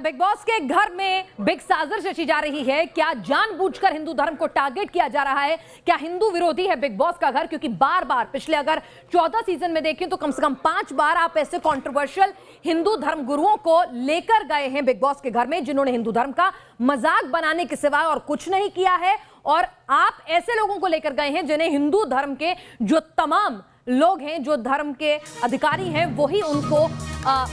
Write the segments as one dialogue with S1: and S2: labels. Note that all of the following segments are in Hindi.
S1: क्या बिग बॉस के घर में बिग साजिश रची जा रही है? क्या जानबूझकर हिंदू धर्म को टारगेट किया जा रहा है? क्या हिंदू विरोधी है बिग बॉस का घर? क्योंकि बार बार पिछले अगर 14 सीजन में देखें तो कम से कम 5 बार आप ऐसे कंट्रोवर्शियल हिंदू धर्म गुरुओं को लेकर गए हैं बिग बॉस के घर में, जिन्होंने हिंदू धर्म का मजाक बनाने के सिवा और कुछ नहीं किया है। और आप ऐसे लोगों को लेकर गए हैं जिन्हें हिंदू धर्म के जो तमाम लोग हैं, जो धर्म के अधिकारी हैं, वही उनको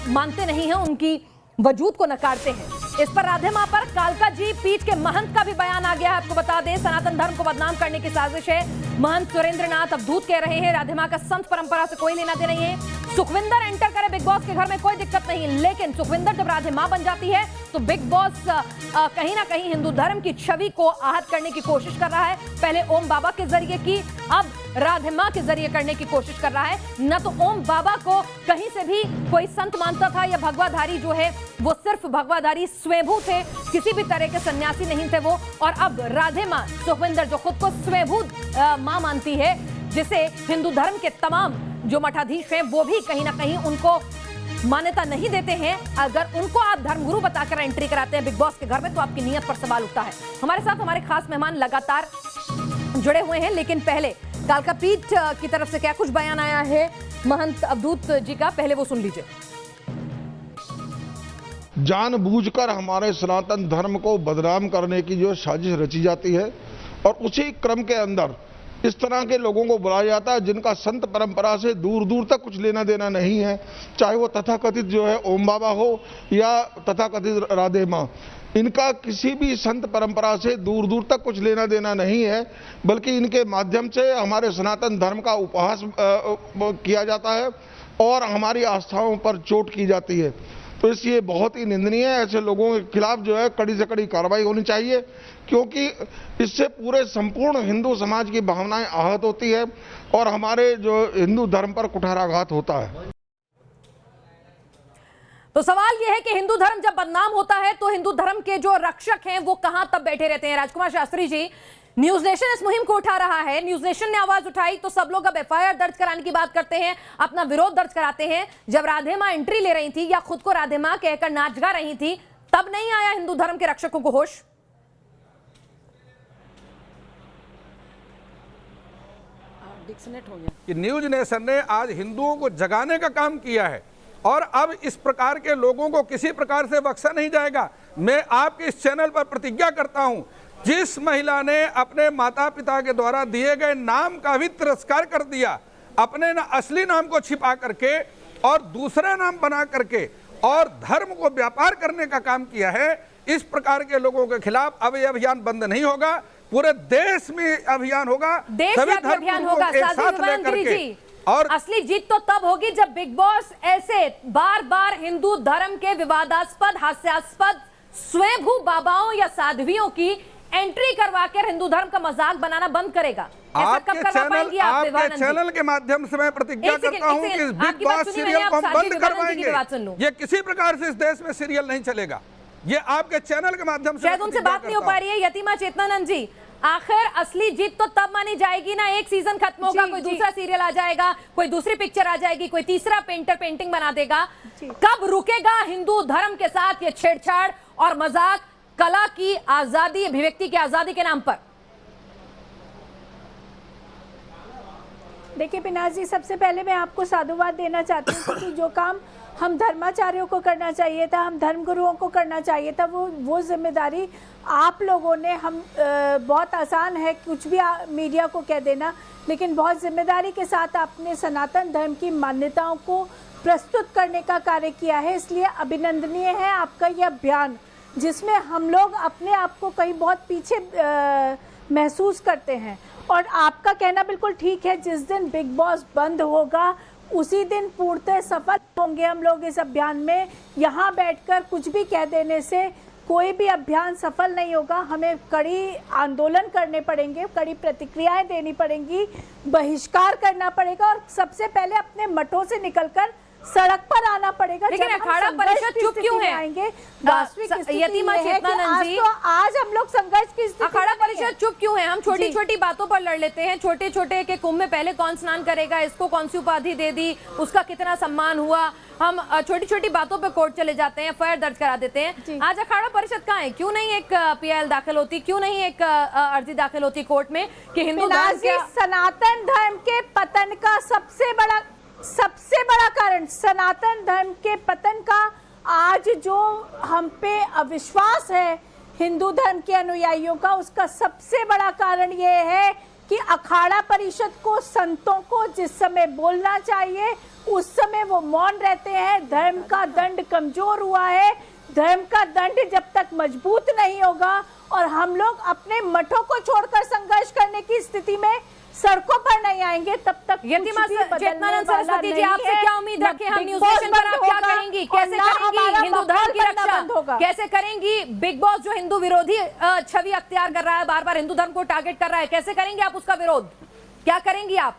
S1: मानते नहीं हैं, उनकी वजूद को नकारते हैं। इस पर राधे मां पर कालका जी पीठ के महंत का भी बयान आ गया है। आपको बता दें, सनातन धर्म को बदनाम करने की साजिश है। महंत सुरेंद्र नाथ अवधूत कह रहे हैं राधे मां का संत परंपरा से कोई लेना देना नहीं है। सुखविंदर एंटर करे बिग बॉस के घर में कोई दिक्कत नहीं, लेकिन सुखविंदर जब राधे मां बन जाती है तो बिग बॉस कहीं ना कहीं हिंदू धर्म की छवि को आहत करने की कोशिश कर रहा है। पहले ओम बाबा के जरिए की, अब राधे मां के जरिए करने की कोशिश कर रहा है। न तो ओम बाबा को कहीं से भी कोई संत मानता था, या भगवाधारी जो है वो सिर्फ भगवाधारी स्वयंभू थे, किसी भी तरह के सन्यासी नहीं थे वो। और अब राधे मां सुखविंदर जो खुद को स्वयंभू मां मानती है, जिसे हिंदू धर्म के तमाम जो मठाधीश हैं वो भी कहीं ना कहीं उनको मान्यता नहीं देते हैं। अगर उनको आप धर्मगुरु बताकर एंट्री कराते हैं बिग बॉस के घर में तो आपकी नीयत पर सवाल उठता है। हमारे साथ हमारे खास मेहमान लगातार जुड़े हुए हैं, लेकिन पहले कालका पीठ की तरफ से क्या कुछ बयान आया है महंत अवधूत जी का, पहले वो सुन लीजिए।
S2: जानबूझकर हमारे सनातन धर्म को बदनाम करने की जो साजिश रची जाती है, और उसी क्रम के अंदर इस तरह के लोगों को बुलाया जाता है जिनका संत परंपरा से दूर दूर तक कुछ लेना देना नहीं है। चाहे वो तथाकथित जो है ओम बाबा हो या तथाकथित राधे मां, इनका किसी भी संत परंपरा से दूर दूर तक कुछ लेना देना नहीं है, बल्कि इनके माध्यम से हमारे सनातन धर्म का उपहास किया जाता है और हमारी आस्थाओं पर चोट की जाती है। तो इसलिए बहुत ही निंदनीय है। ऐसे लोगों के खिलाफ जो है कड़ी से कड़ी कार्रवाई होनी चाहिए, क्योंकि इससे पूरे संपूर्ण हिंदू समाज की भावनाएं आहत होती है और हमारे जो हिंदू धर्म पर कुठाराघात होता है।
S1: तो सवाल यह है कि हिंदू धर्म जब बदनाम होता है तो हिंदू धर्म के जो रक्षक हैं वो कहां तब बैठे रहते हैं? राजकुमार शास्त्री जी, न्यूज नेशन इस मुहिम को उठा रहा है, न्यूज नेशन ने आवाज उठाई तो सब लोग अब एफआईआर दर्ज कराने की बात करते हैं, अपना विरोध दर्ज कराते हैं। जब राधे मां एंट्री ले रही थी या खुद को राधे मां कहकर नाच गा रही थी, तब नहीं आया हिंदू धर्म के रक्षकों को होश?
S3: डिस्कनेक्ट हो गया कि न्यूज नेशन ने आज हिंदुओं को जगाने का काम किया है और अब इस प्रकार के लोगों को किसी प्रकार से बख्शा नहीं जाएगा। मैं आपके इस चैनल पर प्रतिज्ञा करता हूं, जिस महिला ने अपने माता पिता के द्वारा दिए गए नाम का भी तिरस्कार कर दिया, अपने असली नाम को छिपा करके और दूसरा नाम बना करके और धर्म को व्यापार करने का काम किया है, इस प्रकार के लोगों के खिलाफ अब यह अभियान बंद नहीं होगा, पूरे देश में अभियान होगा,
S1: सभी अभियान होगा एक साथ लेकर के। और असली जीत तो तब होगी जब बिग बॉस ऐसे बार बार हिंदू धर्म के विवादास्पद, हास्यास्पद स्वयंभू बाबाओं या साध्वियों की एंट्री करवाकर हिंदू धर्म का मजाक बनाना बंद करेगा।
S3: आपके चैनल के माध्यम से मैं प्रतिज्ञा करता हूं कि बिग बॉस सीरियल को हम बंद करवाएंगे। ये किसी प्रकार से इस देश में सीरियल नहीं चलेगा, ये आपके चैनल के माध्यम से।
S1: शायद उनसे बात नहीं हो पा रही है। यतिमा चेतनानंद जी, आखिर असली जीत तो तब मानी जाएगी ना, एक सीजन खत्म होगा, कोई दूसरा सीरियल आ जाएगा, कोई दूसरी पिक्चर आ जाएगी, कोई तीसरा पेंटर पेंटिंग बना देगा। कब रुकेगा हिंदू धर्म के साथ ये छेड़छाड़ और मजाक कला की आजादी, अभिव्यक्ति की आजादी के नाम पर?
S4: देखिए पिनाज जी, सबसे पहले मैं आपको साधुवाद देना चाहती हूँ, क्योंकि जो काम हम धर्माचार्यों को करना चाहिए था, हम धर्मगुरुओं को करना चाहिए था, वो जिम्मेदारी आप लोगों ने हम बहुत आसान है कुछ भी मीडिया को कह देना, लेकिन बहुत जिम्मेदारी के साथ आपने सनातन धर्म की मान्यताओं को प्रस्तुत करने का कार्य किया है। इसलिए अभिनंदनीय है आपका यह अभियान, जिसमें हम लोग अपने आप को कहीं बहुत पीछे महसूस करते हैं। और आपका कहना बिल्कुल ठीक है, जिस दिन बिग बॉस बंद होगा उसी दिन पूर्णतः सफल होंगे हम लोग इस अभियान में। यहाँ बैठकर कुछ भी कह देने से कोई भी अभियान सफल नहीं होगा। हमें कड़ी आंदोलन करने पड़ेंगे, कड़ी प्रतिक्रियाएं देनी पड़ेंगी, बहिष्कार करना पड़ेगा और सबसे पहले अपने मठों से निकलकर सड़क पर आना पड़ेगा।
S1: लेकिन
S4: जब हम
S1: अखाड़ा
S4: संघर्ष
S1: परिषद
S4: की
S1: चुप
S4: स्थिति
S1: क्यों
S4: में
S1: है?
S4: आएंगे, वास्तविक स्थिति
S1: यतीमा
S4: ये है कि
S1: चेतनानंद जी,
S4: आज हम लोग संघर्ष की स्थिति
S1: अखाड़ा
S4: में नहीं है।
S1: परिषद चुप क्यों है? हम छोटी छोटी बातों पर लड़ लेते हैं। छोटे छोटे के कुंभ में पहले कौन स्नान करेगा, इसको कौन सी उपाधि दे दी, उसका कितना सम्मान हुआ, हम छोटी छोटी बातों पे कोर्ट चले जाते हैं, एफआईआर दर्ज करा देते हैं। आज अखाड़ा परिषद कहाँ है? क्यों नहीं एक पीआईएल दाखिल होती, क्यों नहीं एक अर्जी दाखिल होती कोर्ट में कि हिंदू धर्म के
S4: सनातन धर्म के पतन का सबसे बड़ा कारण, सनातन धर्म के पतन का आज जो हम पे अविश्वास है हिंदू धर्म के अनुयायियों का, उसका सबसे बड़ा कारण ये है कि अखाड़ा परिषद को, संतों को जिस समय बोलना चाहिए उस समय वो मौन रहते हैं। धर्म का दंड कमजोर हुआ है। धर्म का दंड जब तक मजबूत नहीं होगा और हम लोग अपने मठों को छोड़कर संघर्ष करने की स्थिति में सड़कों पर नहीं आएंगे, तब तक
S1: यतीमा चेतनानंद सरस्वती जी, आपसे क्या उम्मीद रखें हम न्यूज नेशन पर? आप क्या कहेंगी, कैसे करेंगी हिंदू धर्म की रक्षा, कैसे करेंगी? बिग बॉस जो हिंदू विरोधी छवि अख्तियार कर रहा है, बार बार हिंदू धर्म को टारगेट कर रहा है, कैसे करेंगे आप उसका विरोध? क्या करेंगी आप?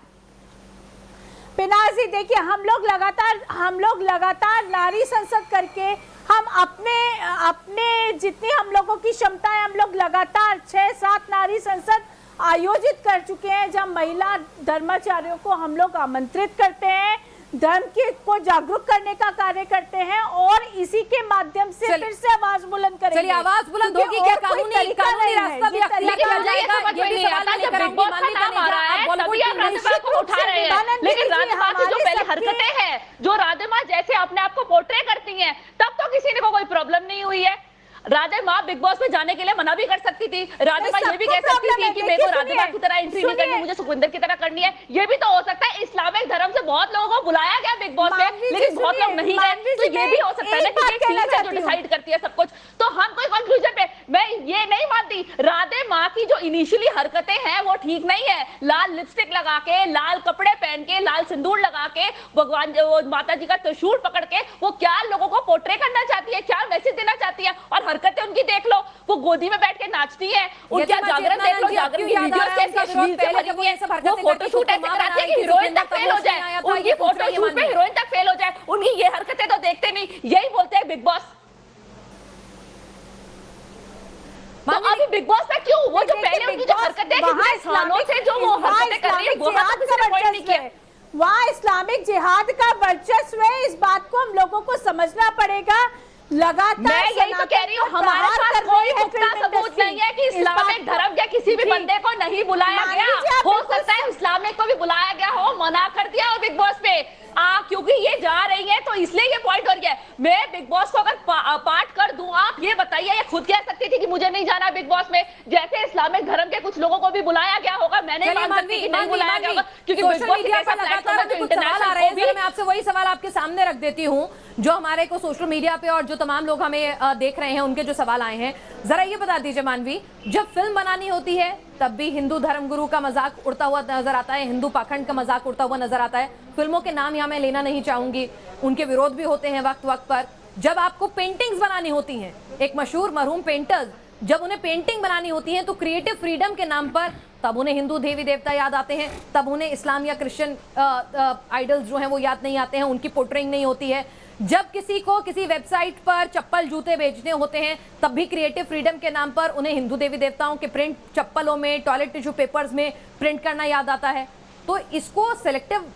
S4: पिनाज जी देखिए, हम लोग लगातार नारी संसद करके हम अपने जितनी हम लोगों की क्षमता है, हम लोग लगातार 6-7 नारी संसद आयोजित कर चुके हैं, जब महिला धर्माचार्यों को हम लोग आमंत्रित करते हैं, धर्म को जागरूक करने का कार्य करते हैं और इसी के माध्यम से फिर से आवाज बुलंद करेंगे।
S1: चलिए, आवाज बुलंद होगी क्या? कानूनी रास्ता भी अख्तियार किया जाएगा? ये भी सवाल नहीं कर रहा हूं। मानवी का नाम आ रहा है,
S5: तभी आप राधिमा को उठा रहे हैं, लेकिन राधिमा की जो पहले हरकतें हैं, जो राधिमा जैसे अपने आप को पोर्ट्रे करती हैं, तब तो किसी ने कोई प्रॉब्लम नहीं हुई है। राधिमा बिग बॉस में जाने के लिए मना भी कर सकती थी। राधिमा ये भी कह सकती थी कि मेरे को राधिमा की तरह एंट्री नहीं करनी, मुझे सुखविंदर की तरह करनी है। ये भी तो हो सकता है। इस्लामिक धर्म से बहुत लोगों को बुलाया गया बिग बॉस में, लेकिन बहुत लोग नहीं गए, तो ये भी हो सकता है ना कि एक टीम है जो डिसाइड करती है सब कुछ। तो हम कोई कंक्लूजन पे, मैं ये नहीं मानती राधिमा की जो इनिशियली हरकतें हैं वो ठीक नहीं है। लाल लिपस्टिक लगा के, लाल कपड़े पहन के, लाल सिंदूर लगा के, भगवान माता जी का त्रिशूल पकड़ के वो क्या लोगों को पोर्ट्रे करना चाहती है, क्या मैसेज देना चाहती है? और हरकतें उनकी देख लो, वो गोदी में बैठ के नाचती है, उनका जागरण देख लो, जागरण की वीडियोस कैसी अश्लील से भरी हुई है, वो फोटोशूट ऐसे कराती है कि हीरोइन तक फेल हो जाए, उनकी फोटोशूट पे हीरोइन तक फेल हो जाए, उनकी ये हरकतें तो देखते नहीं, यही बोलते हैं बिग बॉस। तो अभी बिग बॉस में क्यों वो जो पहले उनकी जो हरकतें कितने सालों से जो वो हरकतें कर रही है वो तो किसी ने पॉइंट नहीं किया।
S4: वहाँ इस्लामिक जिहाद का वर्चस्व है, इस बात को हम लोगों को समझना पड़ेगा। लगातार
S5: मैं यही तो कह रही हूँ, हमारे पास कोई पुख्ता सबूत नहीं है कि इस्लामिक धर्म के किसी भी बंदे को नहीं बुलाया गया। हो सकता है इस्लामिक को भी बुलाया गया हो, मना कर दिया हो बिग बॉस पे, क्योंकि ये जा रही है तो इसलिए ये पॉइंट हो गया। मैं बिग बॉस को अगर पार्ट कर दूं, आप ये बताइए, ये खुद कह सकती थी कि मुझे नहीं जाना बिग बॉस में, जैसे इस्लामिक धर्म के कुछ लोगों को भी बुलाया गया होगा। मैंने मान सकती कि नहीं बुलाया गया होगा, क्योंकि
S1: सोशल मीडिया पर लगातार जो इंटरनेशनल आ रहे हैं, मैं आपसे वही सवाल आपके सामने रख देती हूँ जो हमारे को सोशल मीडिया पे और जो तमाम लोग हमें देख रहे हैं उनके जो सवाल आए हैं। जरा ये बता दीजिए मानवी, जब फिल्म बनानी होती है तब भी हिंदू धर्मगुरु का मजाक उड़ता हुआ नजर आता है, हिंदू पाखंड का मजाक उड़ता हुआ नजर आता है। फिल्मों के नाम यहाँ मैं लेना नहीं चाहूंगी, उनके विरोध भी होते हैं वक्त वक्त पर। जब आपको पेंटिंग्स बनानी होती हैं, एक मशहूर मरहूम पेंटर्स जब उन्हें पेंटिंग बनानी होती है तो क्रिएटिव फ्रीडम के नाम पर तब उन्हें हिंदू देवी देवता याद आते हैं, तब उन्हें इस्लाम या क्रिश्चियन आइडल्स जो हैं वो याद नहीं आते हैं, उनकी पोर्ट्रेइंग नहीं होती है। जब किसी को किसी वेबसाइट पर चप्पल जूते बेचने होते हैं तब भी क्रिएटिव फ्रीडम के नाम पर उन्हें हिंदू देवी देवताओं के प्रिंट चप्पलों में, टॉयलेट टिश्यू पेपर्स में प्रिंट करना याद आता है। तो इसको सिलेक्टिव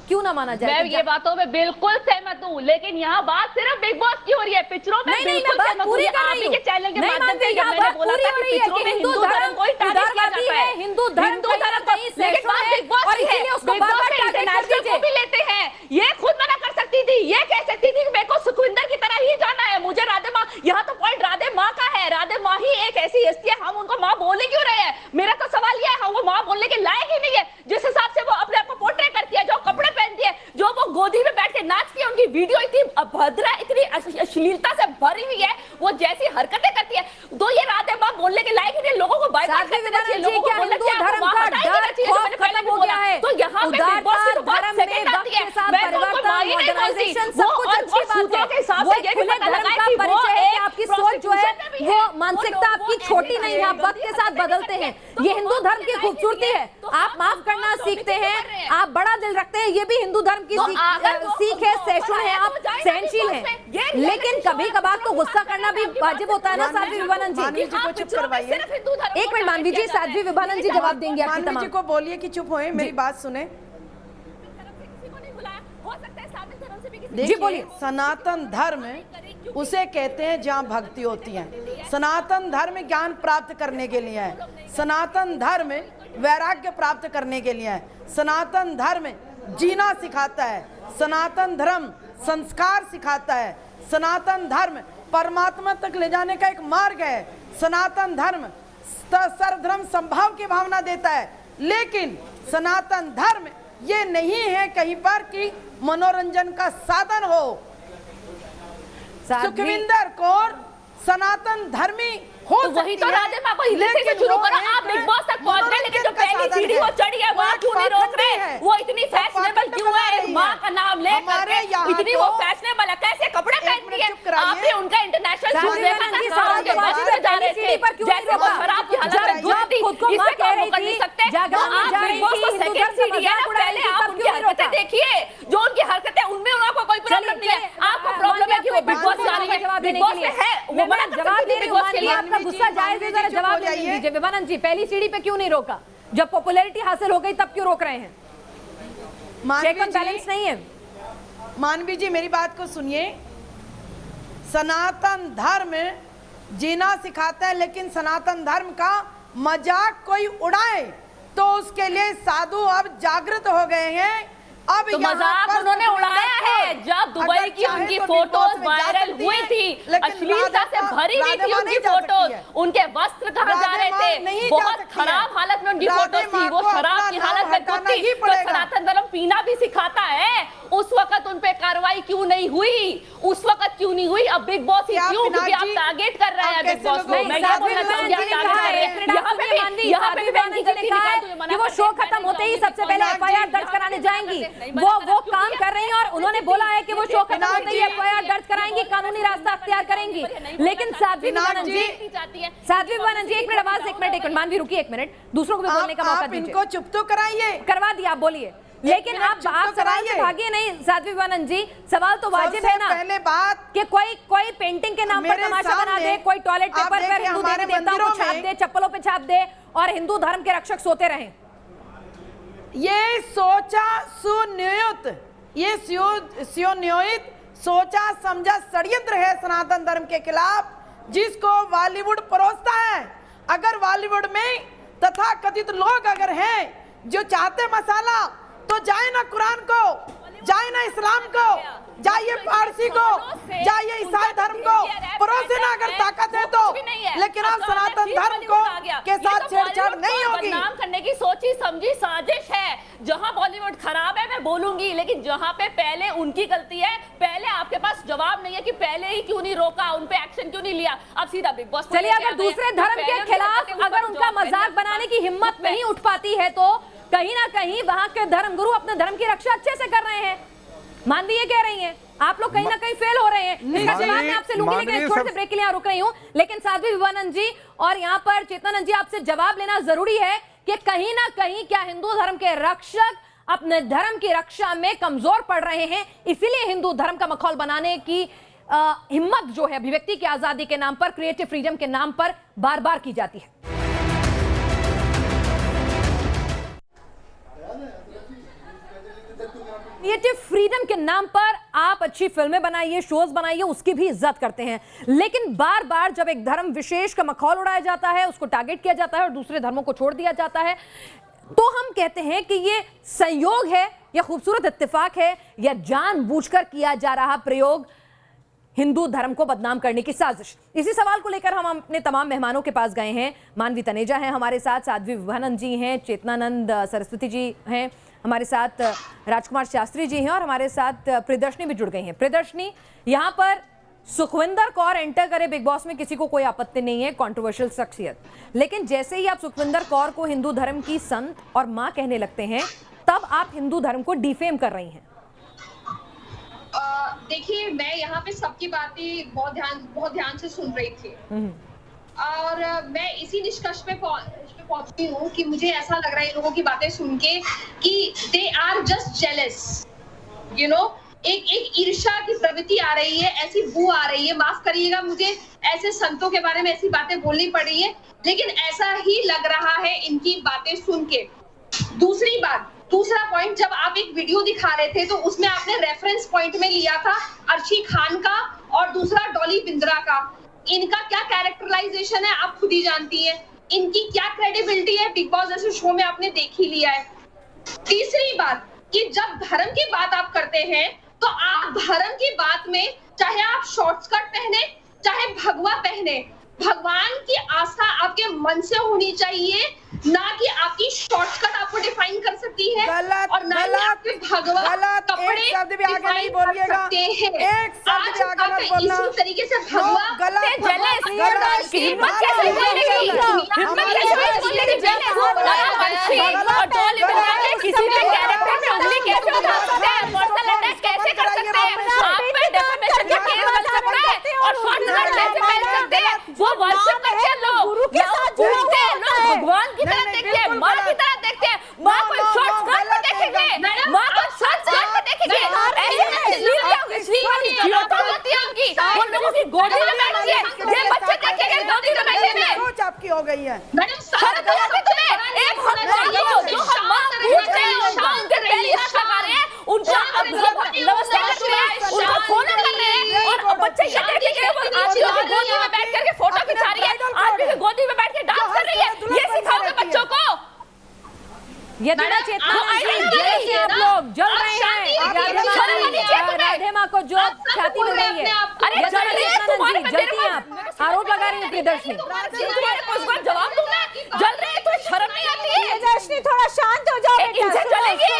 S1: क्यों ना माना जाए?
S5: मैं ये बातों में बिल्कुल सहमत हूँ, लेकिन यहाँ बात सिर्फ बिग बॉस की हो रही है, पिक्चरों में बिल्कुल सहमत हूँ। आप ही के चैनल के माध्यम से मैंने बोला था कि पिक्चरों में हिंदू धर्म कोई टारगेट किया जाता है,
S1: हिंदू धर्म
S5: लेकिन बात बिग बॉस की है, बिग बॉस में इंटरनेशनल को भी लेते हैं। ये खुद मना कर सकती थी, ये कह सकती थी कि मेरे को सुखविंदर की तरह ही जाना है, मुझे राधे माँ, यहाँ तो पॉइंट राधे माँ का है। राधे माँ ही एक ऐसी हस्ती है, हम उनको माँ बोले क्यों रहे हैं? मेरा तो सवाल यह है, वो माँ बोलने के लायक ही नहीं है। जिस हिसाब से वो अपने आप को पोर्ट्रे करती है, जो कपड़े पहनती है, जो वो गोदी में बैठ के नाचती है, उनकी वीडियो इतनी अभद्र, इतनी अश्लीलता से भरी हुई है, वो जैसी हरकतें करती है, तो ये राधे माँ बोलने के लायक ही नहीं। लोगों को बाइकआउट करना चाहिए, लोगों को बोलना चाहिए,
S1: धर्म का डर खौफ खत्म हो गया है।
S5: तो यहाँ पे बिग बॉस की तो बात सेकंड आती है, मैं तो उनको माँ ही नहीं मानती। वो और वो सूत्रों के हिसाब से ये भी पता लगा कि वो एक
S1: आपकी सोच जो है वो मानसिकता आपकी छोटी नहीं है, आप वक्त के साथ बदलते हैं। ये हिंदू धर्म की खूबसूरती है, आप माफ करना सीखते हैं, आप बड़ा दिल रखते हैं, ये भी हिंदू धर्म की सीख है, सहिष्णु है, आप सहनशील हैं। लेकिन कभी कभार तो गुस्सा करना भी वाजिब होता है ना साध्वी विभानंद जी।
S6: मानवी जी को चुप करवाइए,
S1: एक मिनट मानवी जी, साध्वी विभानंद जी जवाब देंगे आपकी
S6: मानवी
S1: तमाम।
S6: जी को बोलिए कि चुप होए, मेरी बात सुने।
S1: जी बोलिए।
S6: सनातन धर्म उसे कहते हैं जहाँ भक्ति होती है। सनातन धर्म ज्ञान प्राप्त करने के लिए है, सनातन धर्म वैराग्य प्राप्त करने के लिए है, सनातन धर्म जीना सिखाता है, सनातन धर्म संस्कार सिखाता है, सनातन धर्म परमात्मा तक ले जाने का एक मार्ग है, सनातन धर्म सर्वधर्म संभाव की भावना देता है। लेकिन सनातन धर्म ये नहीं है कहीं पर कि मनोरंजन का साधन हो। सुखविंदर कौर सनातन धर्मी हो
S5: तो वही तो राधे माँ को हिले से शुरू करो, आप बिग बॉस तक पहुंच गए, लेकिन जो पहली सीढ़ी वो चढ़ी है वहाँ क्यों नहीं रोक रहे? वो इतनी फैशनेबल क्यों है? माँ का नाम लेकर इतनी वो फैशनेबल है, कैसे कपड़े पहनती है? आपने उनका इंटरनेशनल शूट देखा था, जा रहे थे जैसे वो खराब की हालत में घुस थी, इससे कम वो कर नहीं सकते। आप बिग बॉस तो सेकंड सीढ़ी है ना, पहले आप उनकी हरकतें देखिए, जो उनकी हरकतें उनमें उनको कोई प्रॉब्लम नहीं है। आपको प्रॉब्लम है कि वो बिग बॉस जा रही है, बिग बॉस में है, वो बड़ा जवाब दे बिग बॉस के लिए।
S1: आपका गुस्सा जायज है, जरा जवाब दे दीजिए विभानंद जी। पहली सीढ़ी पे क्यों नहीं रोका? जब पॉपुलैरिटी हासिल हो गई तब क्यों रोक रहे हैं? चेक एंड बैलेंस नहीं है।
S6: मानवी जी मेरी बात को सुनिए, सनातन धर्म जीना सिखाता है, लेकिन सनातन धर्म का मजाक कोई उड़ाए तो उसके लिए साधु अब जागृत हो गए हैं। अब
S5: तो मजाक उन्होंने उड़ाया है जब दुबई की उनकी फोटोज वायरल हुई थी, अश्लीलता से भरी हुई थी उनकी फोटोज, उनके वस्त्र कहाँ जा रहे थे, बहुत खराब हालत में उनकी फोटोज थी, वो शराब की हालत में खुद थी। तो सनातन धर्म पीना भी सिखाता है, उस वक्त उन पे कार्रवाई क्यों नहीं हुई? उस वक्त क्यों नहीं हुई? अब बिग बॉस ही क्यों? क्योंकि आप टारगेट कर रहे हैं बिग बॉस को। मैं ये बोलना चाहूंगी, आप टारगेट कर रहे हैं। यहाँ पे भी बहन की गलती निकाल दो, ये मना
S1: वो शो खत्म होते ही सबसे पहले एफआईआर दर्ज कराने जाएंगी। वो काम कर रही हैं और उन्होंने बोला है कि वो शो खत्म होते ही एफआईआर दर्ज कराएंगी, कानूनी रास्ता अख्तियार करेंगी। लेकिन साध्वी विभानंद जी, साध्वी विभानंद जी एक मिनट आवाज, एक मिनट मानवी रुकिए एक मिनट, दूसरों को भी बोलने का मौका दीजिए।
S6: इनको चुप तो कराइए।
S1: करवा दिया, आप बोलिए। लेकिन आप सवाल से भागिए नहीं साध्वी विभानंद जी, सवाल तो वाजिब है ना।
S6: पहले बात
S1: कि कोई पेंटिंग के नाम पर तमाशा बना दे, कोई टॉयलेट पेपर पर हिंदू देवी देवताओं को छाप दे, चप्पलों पे छाप दे और हिंदू धर्म के रक्षक सोते रहें।
S6: ये सुनियोजित सोचा समझा षड्यंत्र है सनातन धर्म के खिलाफ, जिसको बॉलीवुड परोसता है। अगर बॉलीवुड में तथा कथित लोग अगर हैं जो चाहते मसाला, तो जाए ना कुरान को, जाए ना इस्लाम को, जाइए पारसी को, जाइए ईसाई धर्म को, परोसे ना अगर ताकत है तो। लेकिन आप सनातन धर्म को के साथ छेड़छाड़ नहीं होगी।
S5: बदनाम करने की सोची समझी साजिश है। जहां बॉलीवुड खराब है मैं बोलूंगी, लेकिन जहां पे पहले उनकी गलती है, पहले आपके पास जवाब नहीं है कि पहले ही क्यों नहीं रोका, उन पे एक्शन क्यों नहीं लिया। अब सीधा बिग बॉस।
S1: चलिए, अगर दूसरे धर्म के खिलाफ अगर उनका मजाक बनाने की हिम्मत नहीं उठ पाती है तो कहीं ना कहीं वहां के धर्मगुरु अपने धर्म की रक्षा अच्छे से कर रहे हैं। मानवी ये कह रही हैं, आप लोग कहीं ना कहीं फेल हो रहे हैं। इसका जवाब मैं आपसे लूंगी, लेकिन थोड़े से ब्रेक के लिए रुक रही हूं। लेकिन साध्वी विभानंद जी और यहाँ पर चेतनानंद जी, आपसे जवाब लेना जरूरी है कि कहीं ना कहीं क्या हिंदू धर्म के रक्षक अपने धर्म की रक्षा में कमजोर पड़ रहे हैं, इसीलिए हिंदू धर्म का मखौल बनाने की हिम्मत जो है अभिव्यक्ति की आजादी के नाम पर, क्रिएटिव फ्रीडम के नाम पर बार बार की जाती है। क्रिएटिव फ्रीडम के नाम पर आप अच्छी फिल्में बनाइए, शोज बनाइए, उसकी भी इज्जत करते हैं, लेकिन बार बार जब एक धर्म विशेष का मखौल उड़ाया जाता है, उसको टारगेट किया जाता है और दूसरे धर्मों को छोड़ दिया जाता है, तो हम कहते हैं कि ये संयोग है या खूबसूरत इत्तेफाक है या जानबूझकर किया जा रहा प्रयोग, हिंदू धर्म को बदनाम करने की साजिश। इसी सवाल को लेकर हम अपने तमाम मेहमानों के पास गए हैं। मानवी तनेजा हैं हमारे साथ, साध्वी विभानंद जी हैं, चेतनानंद सरस्वती जी हैं हमारे साथ, राजकुमार शास्त्री जी हैं और हमारे साथ प्रियदर्शनी भी जुड़ गई हैं। प्रियदर्शनी, यहाँ पर सुखविंदर कौर एंटर करे बिग बॉस में किसी को कोई आपत्ति नहीं है, कंट्रोवर्शियल शख्सियत, लेकिन जैसे ही आप सुखविंदर कौर को हिंदू धर्म की संत और मां कहने लगते हैं, तब आप हिंदू धर्म को डिफेम कर रही हैं।
S7: देखिए, मैं यहाँ पे सबकी बातें बहुत ध्यान से सुन रही थी। और मैं इसी निष्कर्ष पे पहुंचती हूँ कि मुझे ऐसा लग रहा है लोगों की बातें सुन के कि they are just jealous, you know, एक ईर्ष्या की प्रवृत्ति आ रही है, ऐसी बू आ रही है। माफ करिएगा, मुझे ऐसे संतों के बारे में ऐसी बातें बोलनी पड़ रही है, लेकिन ऐसा ही लग रहा है इनकी बातें सुन के। दूसरा पॉइंट, जब आप एक वीडियो दिखा रहे थे तो उसमें आपने रेफरेंस पॉइंट में लिया था अर्शी खान का और दूसरा डॉली बिंद्रा का। इनका क्या कैरेक्टराइजेशन है आप खुद ही जानती हैं, इनकी क्या क्रेडिबिलिटी है बिग बॉस जैसे शो में आपने देख ही लिया है। तीसरी बात कि जब धर्म की बात आप करते हैं तो आप धर्म की बात में चाहे आप शॉर्ट स्कर्ट पहने चाहे भगवा पहने, भगवान की आस्था आपके मन से होनी चाहिए, ना कि आपकी शॉर्टकट आपको डिफाइन कर सकती है और ना ही आपके भगवा कपड़े डिफाइन कर सकते हैं। आज आप इसी तरीके से भगवा
S1: भगवान की तरह देखते हैं, माँ की तरह देखते हैं, माँ को शॉर्ट स्कर्ट में देखेंगे, माँ को शॉर्ट स्कर्ट में देखेंगे, उन लोगों की गोदी में बैठ के ये बच्चे देखेंगे, गोदी में बैठे हुए
S6: सोच आपकी हो गई है।
S7: मैडम
S1: शर्म नहीं आती तुम्हें? एक हम जो हम माँ पूछ रहे हैं, उनके पहली हाथ लगा रहे हैं, उनका नमस्ते कर रहे हैं, उनको फोन कर रहे हैं और बच्चे ये देखेंगे आदमी की गोदी में बैठ करके फोटो खिंचा रही है, आदमी की गोदी में बैठ के डांस कर रही है। ये सिखाओगे बच्चों को? ये चेतना जैसे आप लोग जल रहे हैं, राधे माँ को जो ख्याति मिल रही है, अरे जल रही है तुम्हारे, जलती हैं आप, आरोप लगा रही है प्रियदर्शनी। तुम्हारे को इस बार जवाब दूंगा, जल रही है, तुम्हें शर्म नहीं आती है?
S4: प्रियदर्शनी थोड़ा शांत हो जाओ बेटा,
S1: इनसे जलेगी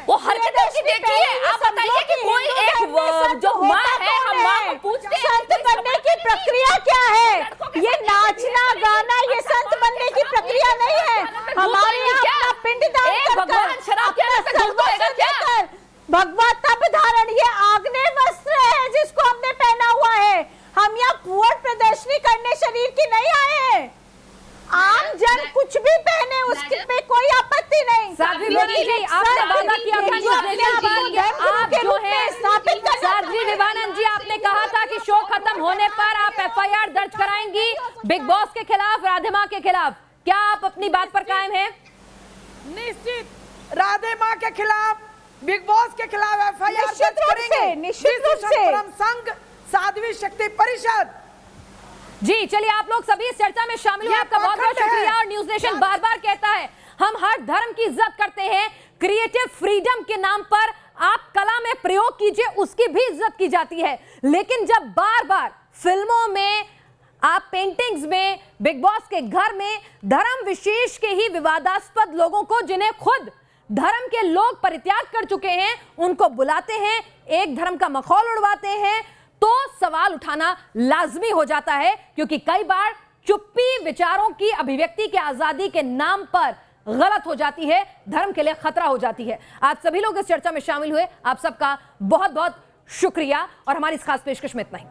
S1: वो हरकतें की देखिए। आप बताइए कि कोई एक जो माँ है, हम माँ को पूछते हैं
S4: संत बनने की प्रक्रिया क्या है? ये नाचना गाना ये संत बनने की प्रक्रिया नहीं है। हमारे यहाँ अपना पिंडदान
S1: भगवान शराब के अंदर दूध देगा क्या?
S4: भगवा तब धारण, ये आग्नेय वस्त्र है जिसको हमने पहना हुआ है। हम यहाँ पुअर प्रदर्शनी करने शरीर की नहीं आए हैं। आम जन कुछ भी पहने उसके पे कोई आपत्ति नहीं।
S1: साध्वी जी, आपने वादा किया था आप जो है साध्वी विवानंद जी, आपने कहा था कि शो खत्म होने पर आप एफआईआर दर्ज कराएंगी बिग बॉस के खिलाफ, राधे माँ के खिलाफ। क्या आप अपनी बात पर कायम हैं?
S6: निश्चित राधे माँ के खिलाफ, बिग बॉस के खिलाफ एफआईआर दर्ज करेंगे।
S4: निश्चित रूप से
S6: संघ साध्वी शक्ति परिषद।
S1: जी चलिए, आप लोग सभी इस चर्चा में शामिल हुए, आपका बहुत बहुत शुक्रिया। और न्यूज नेशन बार बार कहता है हम हर धर्म की इज्जत करते हैं, क्रिएटिव फ्रीडम के नाम पर आप कला में प्रयोग कीजिए, उसकी भी इज्जत की जाती है। लेकिन जब बार बार फिल्मों में, आप पेंटिंग्स में, बिग बॉस के घर में धर्म विशेष के ही विवादास्पद लोगों को, जिन्हें खुद धर्म के लोग परित्याग कर चुके हैं, उनको बुलाते हैं, एक धर्म का मखौल उड़वाते हैं, तो सवाल उठाना लाजमी हो जाता है। क्योंकि कई बार चुप्पी विचारों की अभिव्यक्ति के आजादी के नाम पर गलत हो जाती है, धर्म के लिए खतरा हो जाती है। आप सभी लोग इस चर्चा में शामिल हुए, आप सबका बहुत बहुत शुक्रिया। और हमारी इस खास पेशकश में इतना ही।